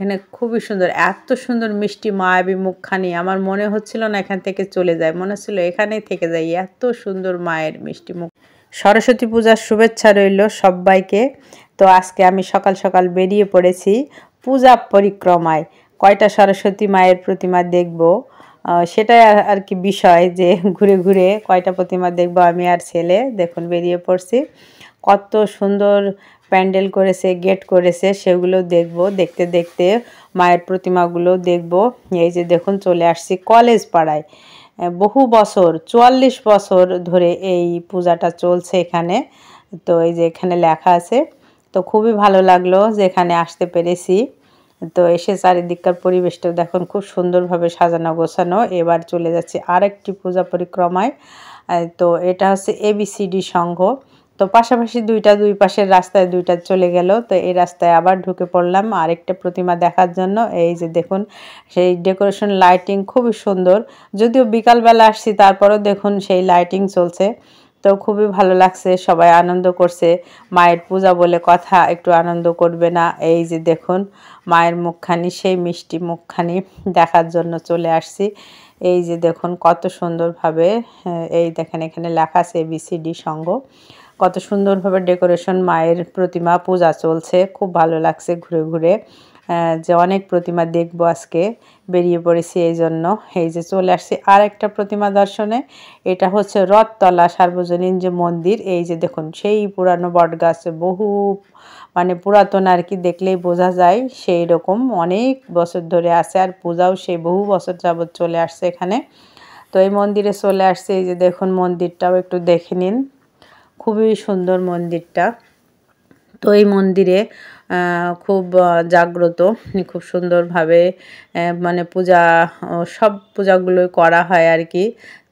এখানে খুবই সুন্দর। এত সুন্দর মিষ্টি মায়াবী মুখখানি আমার মনে হচ্ছিল না এখান থেকে চলে যাই। মনে হচ্ছিল এখানেই থেকে যাই। এত সুন্দর মায়ের মিষ্টি মুখ। সরস্বতী পূজার শুভেচ্ছা রইল সব্বাইকে। তো আজকে আমি সকাল সকাল বেরিয়ে পড়েছি পূজা পরিক্রমায়। কয়টা সরস্বতী মায়ের প্রতিমা দেখব সেটাই আর কি বিষয় যে ঘুরে ঘুরে কয়টা প্রতিমা দেখব আমি আর ছেলে। দেখুন বেরিয়ে পড়ছি। কত সুন্দর প্যান্ডেল করেছে, গেট করেছে সেগুলো দেখব। দেখতে দেখতে মায়ের প্রতিমাগুলো দেখব। এই যে দেখুন চলে আসছি কলেজ পাড়ায়। বহু বছর ৪৪ বছর ধরে এই পূজাটা চলছে এখানে। তো এই যে এখানে লেখা আছে। তো খুবই ভালো লাগলো যে এখানে আসতে পেরেছি। তো এসে চারিদিককার পরিবেশটাও দেখুন খুব সুন্দরভাবে সাজানো গোছানো। এবার চলে যাচ্ছি আরেকটি পূজা পরিক্রমায়। তো এটা হচ্ছে এবিসিডি সংঘ। তো পাশাপাশি দুই পাশের রাস্তায় দুইটা চলে গেল। তো এই রাস্তায় আবার ঢুকে পড়লাম আরেকটা প্রতিমা দেখার জন্য। এই যে দেখুন সেই ডেকোরেশন লাইটিং খুবই সুন্দর। যদিও বিকালবেলা আসছি তারপরেও দেখুন সেই লাইটিং চলছে। তো খুবই ভালো লাগছে, সবাই আনন্দ করছে। মায়ের পূজা বলে কথা, একটু আনন্দ করবে না? এই যে দেখুন মায়ের মুখখানি, সেই মিষ্টি মুখখানি দেখার জন্য চলে আসছি। এই যে দেখুন কত সুন্দরভাবে এই দেখেন এখানে লেখা আছে এবিসিডি সংঘ। কত সুন্দরভাবে ডেকোরেশন, মায়ের প্রতিমা, পূজা চলছে। খুব ভালো লাগছে ঘুরে ঘুরে যে অনেক প্রতিমা দেখবো আজকে। বেরিয়ে পড়েছি এই জন্য। এই যে চলে আসছি আর একটা প্রতিমা দর্শনে। এটা হচ্ছে রথতলা সার্বজনীন যে মন্দির। এই যে দেখুন সেই পুরানো বটগাছ, বহু মানে পুরাতন আর কি, দেখলেই বোঝা যায় সেই রকম অনেক বছর ধরে আছে। আর পূজাও সেই বহু বছর যাবৎ চলে আসছে এখানে। তো এই মন্দিরে চলে আসছে। এই যে দেখুন মন্দিরটাও একটু দেখে নিন। খুবই সুন্দর মন্দিরটা। তো এই মন্দিরে খুব জাগ্রত, খুব সুন্দরভাবে মানে পূজা, সব পূজাগুলোই করা হয় আর কি।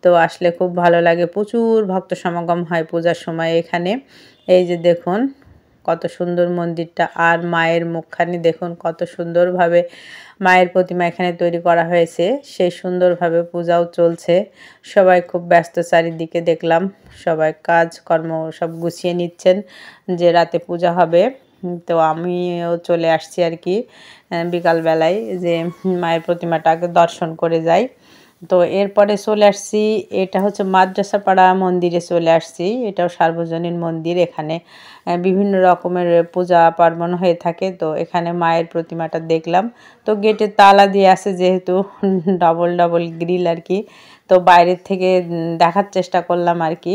তো আসলে খুব ভালো লাগে। প্রচুর ভক্ত সমাগম হয় পূজার সময় এখানে। এই যে দেখুন কত সুন্দর মন্দিরটা। আর মায়ের মুখখানি দেখুন কত সুন্দরভাবে মায়ের প্রতিমা এখানে তৈরি করা হয়েছে। সেই সুন্দরভাবে পূজাও চলছে। সবাই খুব ব্যস্ত চারিদিকে দেখলাম। সবাই কাজকর্ম সব গুছিয়ে নিচ্ছেন যে রাতে পূজা হবে। তো আমিও চলে আসছি আর কি বিকালবেলায়, যে মায়ের প্রতিমাটাকে দর্শন করে যাই। তো এরপরে চলে আসছি, এটা হচ্ছে মাদ্রাসাপাড়া মন্দিরে চলে আসছি। এটাও সার্বজনীন মন্দির। এখানে বিভিন্ন রকমের পূজা পার্বণ হয়ে থাকে। তো এখানে মায়ের প্রতিমাটা দেখলাম। তো গেটে তালা দিয়ে আছে যেহেতু, ডবল ডবল গ্রিল আর কি। তো বাইরের থেকে দেখার চেষ্টা করলাম আর কি।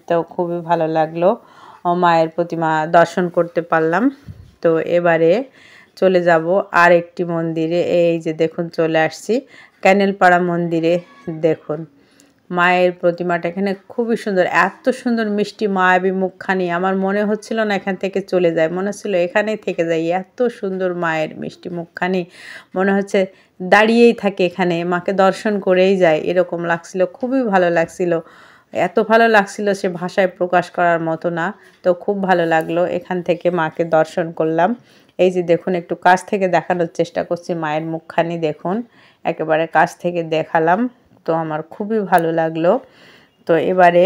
তো খুবই ভালো লাগলো, মায়ের প্রতিমা দর্শন করতে পারলাম। তো এবারে চলে যাব আর একটি মন্দিরে। এই যে দেখুন চলে আসছি ক্যানেলপাড়া মন্দিরে। দেখুন মায়ের প্রতিমাটা এখানে খুবই সুন্দর। এত সুন্দর মিষ্টি মায়াবী মুখখানি আমার মনে হচ্ছিল না এখান থেকে চলে যায়। মনে হচ্ছিল এখানেই থেকে যাই। এত সুন্দর মায়ের মিষ্টি মুখখানি, মনে হচ্ছে দাঁড়িয়েই থাকে এখানে, মাকে দর্শন করেই যায় এরকম লাগছিল। খুবই ভালো লাগছিল। এত ভালো লাগছিল সে ভাষায় প্রকাশ করার মতো না। তো খুব ভালো লাগলো। এখান থেকে মাকে দর্শন করলাম। এই যে দেখুন একটু কাছ থেকে দেখানোর চেষ্টা করছি মায়ের মুখখানি। দেখুন একেবারে কাছ থেকে দেখালাম। তো আমার খুবই ভালো লাগলো। তো এবারে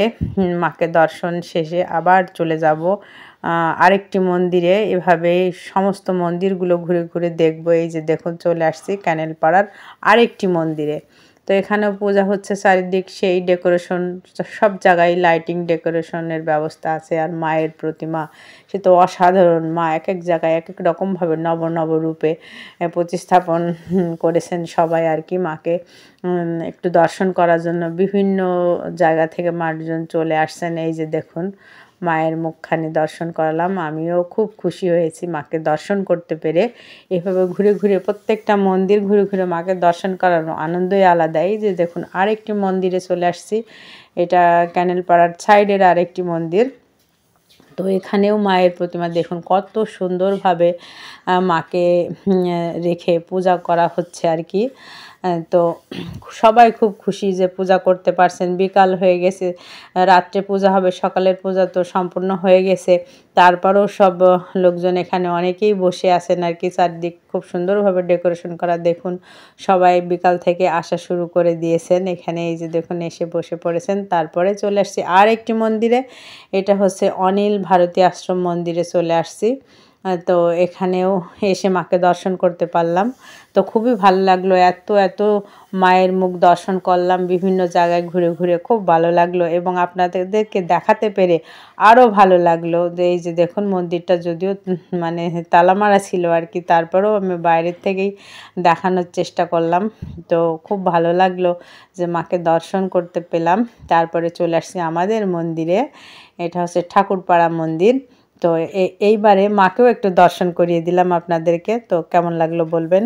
মাকে দর্শন শেষে আবার চলে যাব আরেকটি মন্দিরে। এভাবে সমস্ত মন্দিরগুলো ঘুরে ঘুরে দেখব। এই যে দেখুন চলে আসছি ক্যানেলপাড়ার আরেকটি মন্দিরে। তো এখানেও পূজা হচ্ছে চারিদিক, সেই ডেকোরেশন, সব জায়গায় লাইটিং ডেকোরেশনের ব্যবস্থা আছে। আর মায়ের প্রতিমা সে তো অসাধারণ। মা এক এক জায়গায় এক এক রকমভাবে নব নব রূপে প্রতিস্থাপন করেছেন সবাই আর কি। মাকে একটু দর্শন করার জন্য বিভিন্ন জায়গা থেকে মানুষজন চলে আসছেন। এই যে দেখুন মায়ের মুখখানি দর্শন করালাম। আমিও খুব খুশি হয়েছি মাকে দর্শন করতে পেরে। এভাবে ঘুরে ঘুরে প্রত্যেকটা মন্দির ঘুরে ঘুরে মাকে দর্শন করানো আনন্দই আলাদা। এই যে দেখুন আরেকটি মন্দিরে চলে আসছি। এটা ক্যানেলপাড়ার সাইডের আরেকটি মন্দির। তো এখানেও মায়ের প্রতিমা দেখুন কত সুন্দরভাবে মাকে রেখে পূজা করা হচ্ছে আর কি। তো সবাই খুব খুশি যে পূজা করতে পারছেন। বিকাল হয়ে গেছে, রাত্রে পূজা হবে, সকালের পূজা তো সম্পূর্ণ হয়ে গেছে। তারপরেও সব লোকজন এখানে অনেকেই বসে আছেন আর কি। চারদিক খুব সুন্দরভাবে ডেকোরেশন করা। দেখুন সবাই বিকাল থেকে আসা শুরু করে দিয়েছেন এখানে। এই যে দেখুন এসে বসে পড়েছেন। তারপরে চলে আসছি আর একটি মন্দিরে। এটা হচ্ছে অনিল ভারতী আশ্রম মন্দিরে চলে আসছি। তো এখানেও এসে মাকে দর্শন করতে পারলাম। তো খুবই ভালো লাগলো, এত এত মায়ের মুখ দর্শন করলাম বিভিন্ন জায়গায় ঘুরে ঘুরে, খুব ভালো লাগলো এবং আপনাদেরকে দেখাতে পেরে আরও ভালো লাগলো। যে এই যে দেখুন মন্দিরটা যদিও মানে তালা মারা ছিল আর কি, তারপরেও আমি বাইরের থেকেই দেখানোর চেষ্টা করলাম। তো খুব ভালো লাগলো যে মাকে দর্শন করতে পেলাম। তারপরে চলে আসছি আমাদের মন্দিরে, এটা হচ্ছে ঠাকুরপাড়া মন্দির। তো এইবারে মাকেও একটু দর্শন করিয়ে দিলাম আপনাদেরকে। তো কেমন লাগলো বলবেন।